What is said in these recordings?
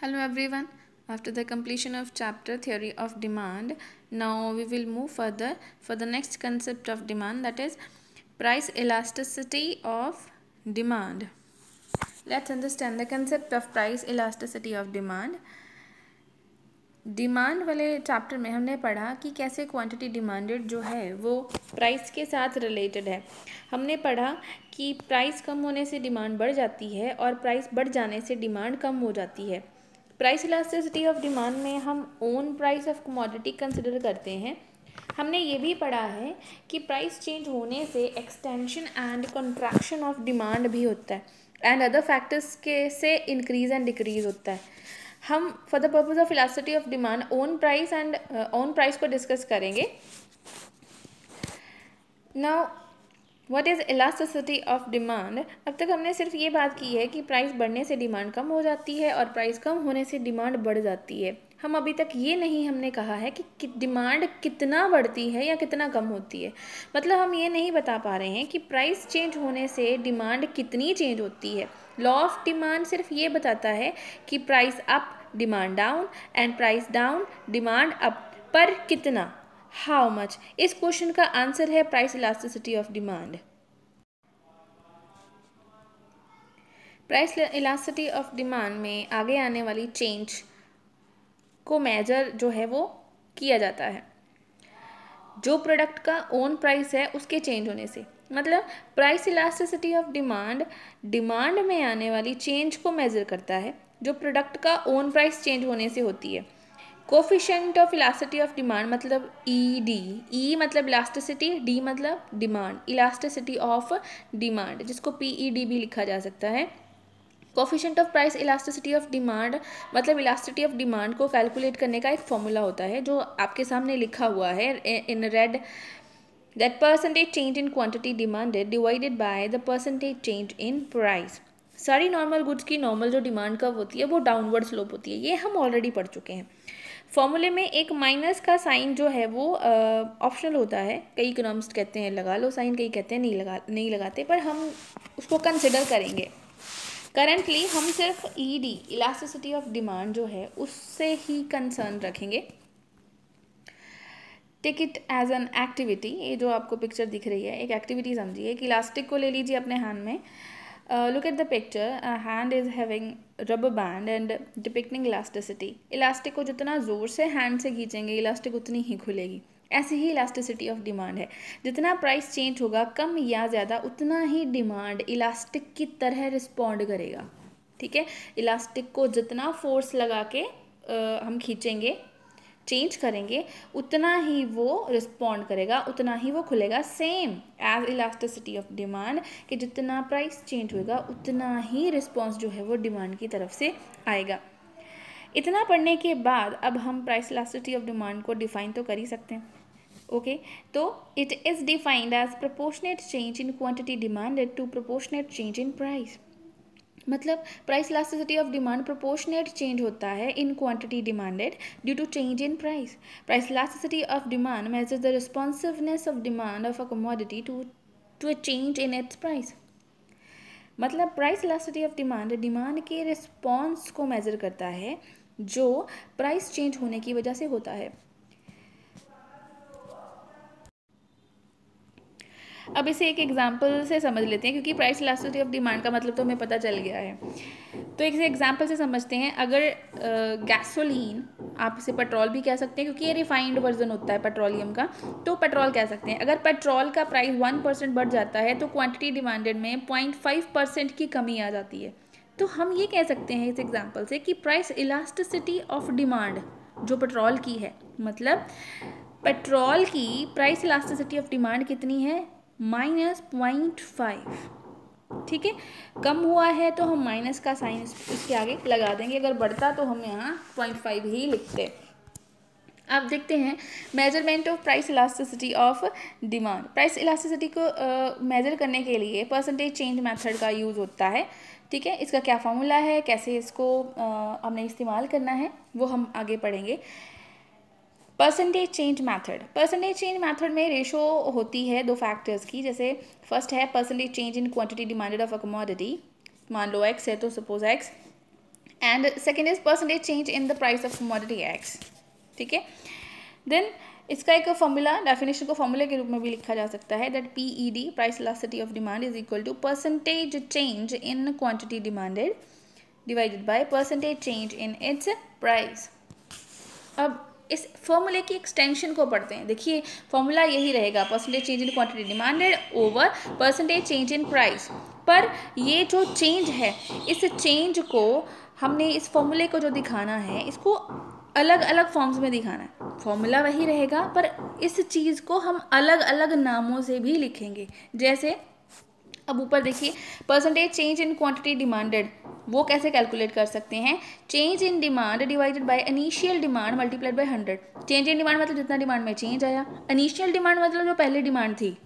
Hello everyone. After the completion of chapter theory of demand, now we will move further for the next concept of demand, that is price elasticity of demand. Let's understand the concept of price elasticity of demand. Demand वाले chapter में हमने पढ़ा कि कैसे quantity demanded जो है वो price के साथ रिलेटेड है। हमने पढ़ा कि प्राइस कम होने से डिमांड बढ़ जाती है और प्राइस बढ़ जाने से डिमांड कम हो जाती है। प्राइस इलास्टिसिटी ऑफ डिमांड में हम own price of commodity consider करते हैं। हमने ये भी पढ़ा है कि प्राइस चेंज होने से extension and contraction of demand भी होता है एंड अदर फैक्टर्स के से इंक्रीज एंड डिक्रीज होता है। हम for the purpose of elasticity of demand own price को डिस्कस करेंगे। Now what is elasticity of demand. अब तक हमने सिर्फ ये बात की है कि प्राइस बढ़ने से डिमांड कम हो जाती है और प्राइस कम होने से डिमांड बढ़ जाती है। हम अभी तक ये नहीं हमने कहा है कि डिमांड कितना बढ़ती है या कितना कम होती है। मतलब हम ये नहीं बता पा रहे हैं कि प्राइस चेंज होने से डिमांड कितनी चेंज होती है। लॉ ऑफ डिमांड सिर्फ ये बताता है कि price up demand down and price down demand up, पर कितना, हाउ मच। इस क्वेश्चन का आंसर है price elasticity of demand. Price elasticity of demand में आगे आने वाली चेंज को मेजर जो है वो किया जाता है जो प्रोडक्ट का ओन प्राइस है उसके चेंज होने से। मतलब प्राइस इलास्टिसिटी ऑफ डिमांड में आने वाली चेंज को मेजर करता है जो प्रोडक्ट का ओन प्राइस चेंज होने से होती है। Coefficient of elasticity of demand मतलब ई मतलब इलास्टिसिटी, डी मतलब डिमांड, इलास्टिसिटी ऑफ डिमांड जिसको PED भी लिखा जा सकता है। Coefficient of price elasticity of demand मतलब इलास्टिसिटी ऑफ डिमांड को कैलकुलेट करने का एक फॉर्मूला होता है जो आपके सामने लिखा हुआ है in red, that percentage change in quantity demanded divided by the percentage change in price. सारी नॉर्मल गुड्स की नॉर्मल जो डिमांड कर्व होती है वो डाउनवर्ड स्लोप होती है, ये हम ऑलरेडी पढ़ चुके हैं। फॉर्मूले में एक माइनस का साइन जो है वो ऑप्शनल होता है। कई इकोनॉमिस्ट कहते हैं लगा लो साइन, कई कहते हैं नहीं लगाते, पर हम उसको कंसिडर करेंगे। करंटली हम सिर्फ ED इलास्टिसिटी ऑफ डिमांड जो है उससे ही कंसर्न रखेंगे। Take it as an activity, ये जो आपको पिक्चर दिख रही है एक एक्टिविटी समझिए कि इलास्टिक को ले लीजिए अपने हैंड में। Look at the picture, hand is having rubber band and depicting elasticity. Elastic को जितना ज़ोर से हैंड से खींचेंगे इलास्टिक उतनी ही खुलेगी। ऐसी ही इलास्टिसिटी ऑफ डिमांड है, जितना प्राइस चेंज होगा कम या ज़्यादा उतना ही डिमांड इलास्टिक की तरह रिस्पॉन्ड करेगा। ठीक है, इलास्टिक को जितना फोर्स लगा के हम खींचेंगे चेंज करेंगे उतना ही वो रिस्पॉन्ड करेगा, उतना ही वो खुलेगा। Same as elasticity of demand कि जितना प्राइस चेंज होगा उतना ही रिस्पॉन्स जो है वो डिमांड की तरफ से आएगा। इतना पढ़ने के बाद अब हम प्राइस इलास्टिसिटी ऑफ डिमांड को डिफाइन तो कर ही सकते हैं। ओके, तो it is defined as proportionate change in quantity demanded to proportionate change in price. मतलब price elasticity of demand proportionate change होता है in quantity demanded due to change in price. Price elasticity of demand measures the responsiveness of demand of a commodity to a change in its price. मतलब price elasticity of demand के response को major करता है जो price change होने की वजह से होता है। अब इसे एक एग्जाम्पल से समझ लेते हैं क्योंकि प्राइस इलास्टिसिटी ऑफ डिमांड का मतलब तो हमें पता चल गया है। तो एक एग्जाम्पल से समझते हैं। अगर गैसोलीन, आप इसे पेट्रोल भी कह सकते हैं क्योंकि ये रिफाइंड वर्जन होता है पेट्रोलियम का, तो पेट्रोल कह सकते हैं। अगर पेट्रोल का प्राइस 1% बढ़ जाता है तो क्वांटिटी डिमांडेड में 0.5% की कमी आ जाती है। तो हम ये कह सकते हैं इस एग्जाम्पल से कि प्राइस इलास्टिसिटी ऑफ डिमांड जो पेट्रोल की है, मतलब पेट्रोल की प्राइस इलास्टिसिटी ऑफ डिमांड कितनी है, -0.5। ठीक है, कम हुआ है तो हम माइनस का साइन इसके आगे लगा देंगे, अगर बढ़ता तो हम यहाँ 0.5 ही लिखते। अब देखते हैं measurement of price elasticity of demand. Price elasticity को मेजर करने के लिए परसेंटेज चेंज मेथड का यूज़ होता है। ठीक है, इसका क्या फॉर्मूला है, कैसे इसको हमने इस्तेमाल करना है वो हम आगे पढ़ेंगे। परसेंटेज चेंज मेथड में रेशो होती है दो फैक्टर्स की। जैसे फर्स्ट है percentage change in quantity demanded of a commodity, मान लो x है तो suppose x and second is percentage change in the price of commodity x, ठीक है। देन इसका एक फॉर्मूला, डेफिनेशन को फॉर्मूले के रूप में भी लिखा जा सकता है, that PED price elasticity of demand is equal to percentage change in quantity demanded divided by percentage change in its price. अब इस फॉर्मूले की एक्सटेंशन को पढ़ते हैं। देखिए फॉर्मूला यही रहेगा, percentage change in quantity demanded over percentage change in price. पर ये जो चेंज है, इस चेंज को हमने, इस फॉर्मूले को जो दिखाना है, इसको अलग अलग फॉर्म्स में दिखाना है। फॉर्मूला वही रहेगा पर इस चीज़ को हम अलग अलग नामों से भी लिखेंगे। जैसे अब ऊपर देखिए, percentage change in quantity demanded, वो कैसे कैलकुलेट कर सकते हैं, change in demand divided by initial demand multiplied by 100। Change in demand मतलब जितना डिमांड में चेंज आया, इनिशियल डिमांड मतलब जो पहले डिमांड थी।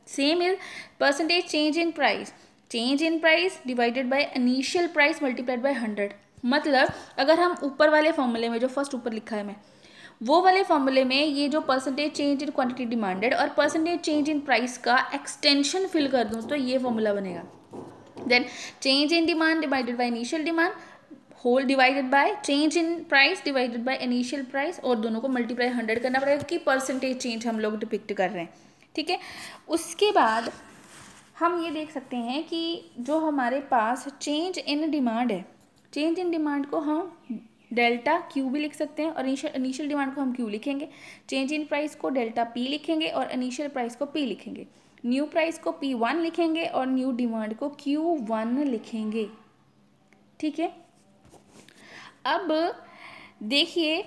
Same is percentage change in price, change in price divided by initial price multiplied by 100। मतलब अगर हम ऊपर वाले फॉर्मूले में, जो फर्स्ट ऊपर लिखा है मैं, वो वाले फॉर्मूले में ये जो percentage change in quantity demanded और परसेंटेज चेंज इन प्राइस का एक्सटेंशन फिल कर दूँ तो ये फॉर्मूला बनेगा। Then change in demand divided by initial demand whole divided by change in price divided by initial price, और दोनों को मल्टीप्लाई 100 करना पड़ेगा कि परसेंटेज चेंज हम लोग डिपिक्ट कर रहे हैं, ठीक है। उसके बाद हम ये देख सकते हैं कि जो हमारे पास चेंज इन डिमांड है, चेंज इन डिमांड को हम डेल्टा क्यू भी लिख सकते हैं और इनिशियल डिमांड को हम क्यू लिखेंगे। चेंज इन प्राइस को डेल्टा पी लिखेंगे और इनिशियल प्राइस को पी लिखेंगे। न्यू प्राइस को P1 लिखेंगे और न्यू डिमांड को Q1 लिखेंगे, ठीक है। अब देखिए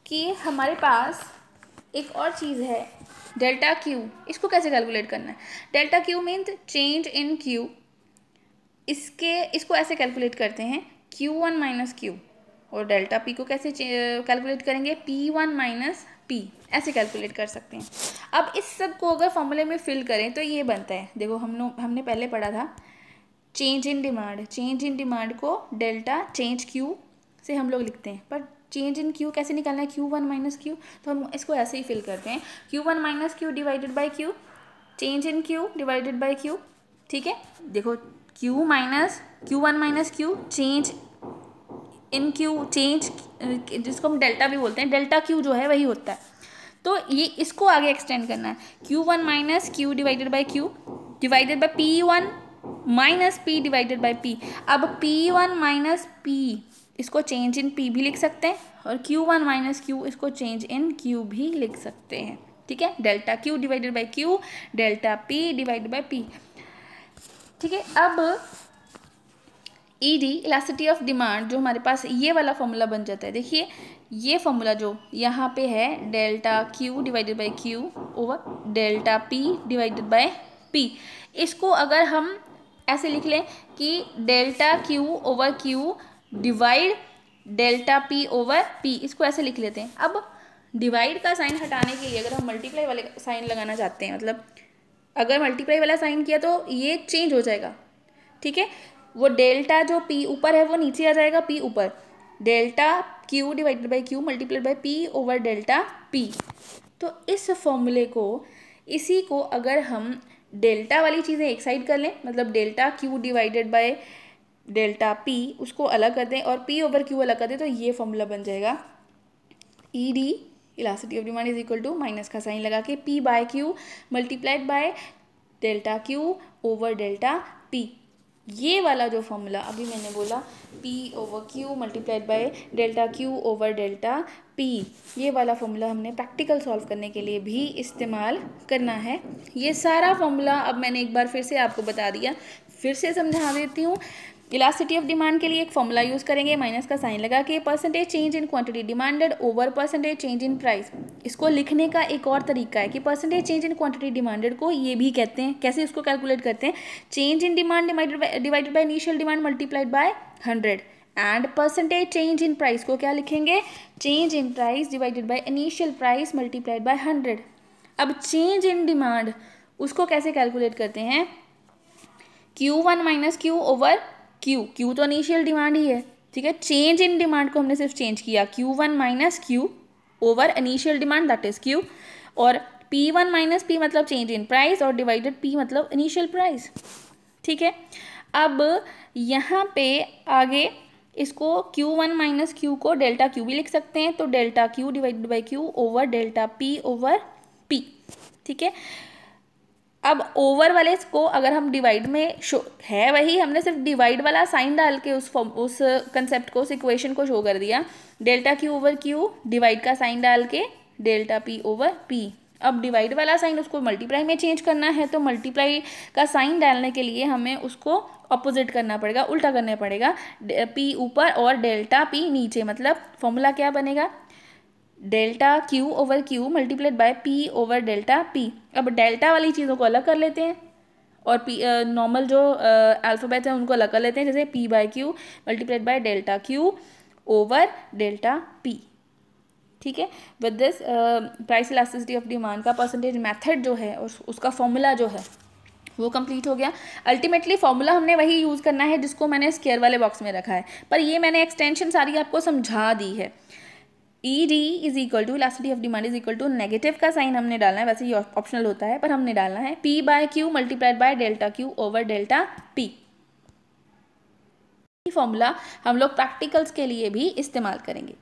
कि हमारे पास एक और चीज़ है डेल्टा क्यू, इसको कैसे कैलकुलेट करना है। Delta Q means change in Q, इसको ऐसे कैलकुलेट करते हैं Q1 माइनस Q, और डेल्टा पी को कैसे कैलकुलेट करेंगे, P1 माइनस P, ऐसे कैलकुलेट कर सकते हैं। अब इस सब को अगर फॉर्मूले में फिल करें तो ये बनता है, देखो हमने पहले पढ़ा था change in demand, change in demand को डेल्टा चेंज क्यू से हम लोग लिखते हैं, पर चेंज इन क्यू कैसे निकालना है, Q1 माइनस क्यू, तो हम इसको ऐसे ही फिल करते हैं, Q1 minus Q divided by Q, change in Q divided by Q, ठीक है। देखो Q1 minus Q, change in Q, change जिसको हम डेल्टा भी बोलते हैं, डेल्टा क्यू जो है वही होता है। तो ये इसको आगे एक्सटेंड करना है, Q1 minus Q divided by Q divided by P1 minus P divided by P। अब P1 माइनस P इसको चेंज इन P भी लिख सकते हैं और Q1 माइनस Q इसको चेंज इन Q भी लिख सकते हैं, ठीक है। Delta Q divided by Q, delta P divided by P, ठीक है। अब ED इलास्टिसिटी ऑफ डिमांड, जो हमारे पास ये वाला फॉर्मूला बन जाता है। देखिए ये फॉर्मूला जो यहाँ पे है, delta Q divided by Q over delta P divided by P, इसको अगर हम ऐसे लिख लें कि delta Q over Q divide delta P over P, इसको ऐसे लिख लेते हैं। अब डिवाइड का साइन हटाने के लिए अगर हम मल्टीप्लाई वाले साइन लगाना चाहते हैं, मतलब अगर मल्टीप्लाई वाला साइन किया तो ये चेंज हो जाएगा, ठीक है। वो डेल्टा जो P ऊपर है वो नीचे आ जाएगा, P ऊपर, delta Q divided by Q multiplied by P over delta P। तो इस फॉर्मूले को, इसी को अगर हम डेल्टा वाली चीज़ें एक साइड कर लें, मतलब delta Q divided by delta P उसको अलग कर दें और P ओवर Q अलग कर दें, तो ये फॉर्मूला बन जाएगा ED elasticity of demand is equal to minus का साइन लगा के P by Q multiplied by delta Q over delta P। ये वाला जो फॉर्मूला अभी मैंने बोला P over Q multiplied by delta Q over delta P, ये वाला फॉर्मूला हमने प्रैक्टिकल सॉल्व करने के लिए भी इस्तेमाल करना है। ये सारा फॉर्मूला अब मैंने एक बार फिर से आपको बता दिया, फिर से समझा देती हूँ। इलास्टिसिटी ऑफ डिमांड के लिए एक फॉर्मूला यूज़ करेंगे माइनस का साइन लगा के, percentage change in quantity demanded over percentage change in price. इसको लिखने का एक और तरीका है कि percentage change in quantity demanded को ये भी कहते हैं, कैसे इसको कैलकुलेट करते हैं, change in demand divided by initial demand multiplied by 100, and percentage change in price को क्या लिखेंगे, change in price divided by initial price multiplied by 100। अब चेंज इन डिमांड उसको कैसे कैलकुलेट करते हैं, Q1 minus Q over Q तो initial demand ही है, ठीक है। चेंज इन डिमांड को हमने सिर्फ चेंज किया, Q1 minus Q over initial demand that is Q, और P1 माइनस P मतलब चेंज इन प्राइस और डिवाइडेड P मतलब इनिशियल प्राइस, ठीक है। अब यहाँ पे आगे इसको Q1 माइनस Q को डेल्टा Q भी लिख सकते हैं, तो delta Q divided by Q over delta P over P, ठीक है। अब ओवर वाले को अगर हम डिवाइड में शो है वही, हमने सिर्फ डिवाइड वाला साइन डाल के उस कंसेप्ट को, उस इक्वेशन को शो कर दिया। Delta Q over Q divide का साइन डाल के डेल्टा P ओवर P। अब डिवाइड वाला साइन उसको मल्टीप्लाई में चेंज करना है, तो मल्टीप्लाई का साइन डालने के लिए हमें उसको अपोजिट करना पड़ेगा, उल्टा करना पड़ेगा। P ऊपर और डेल्टा P नीचे, मतलब फॉर्मूला क्या बनेगा, delta Q over Q multiplied bye P over delta P। अब डेल्टा वाली चीज़ों को अलग कर लेते हैं और P नॉर्मल जो अल्फ़ाबेट हैं उनको अलग कर लेते हैं, जैसे P by Q multiplied by delta Q over delta P, ठीक है। With this price elasticity of demand का परसेंटेज मेथड जो है उसका फॉर्मूला जो है वो कंप्लीट हो गया। अल्टीमेटली फॉर्मूला हमने वही यूज़ करना है जिसको मैंने स्क्वायर वाले बॉक्स में रखा है, पर ये मैंने एक्सटेंशन सारी आपको समझा दी है। ED is equal to elasticity of demand is equal to negative का साइन हमने डालना है, वैसे ये ऑप्शनल होता है पर हमने डालना है P by Q multiplied by delta Q over delta P। Formula हम लोग प्रैक्टिकल्स के लिए भी इस्तेमाल करेंगे।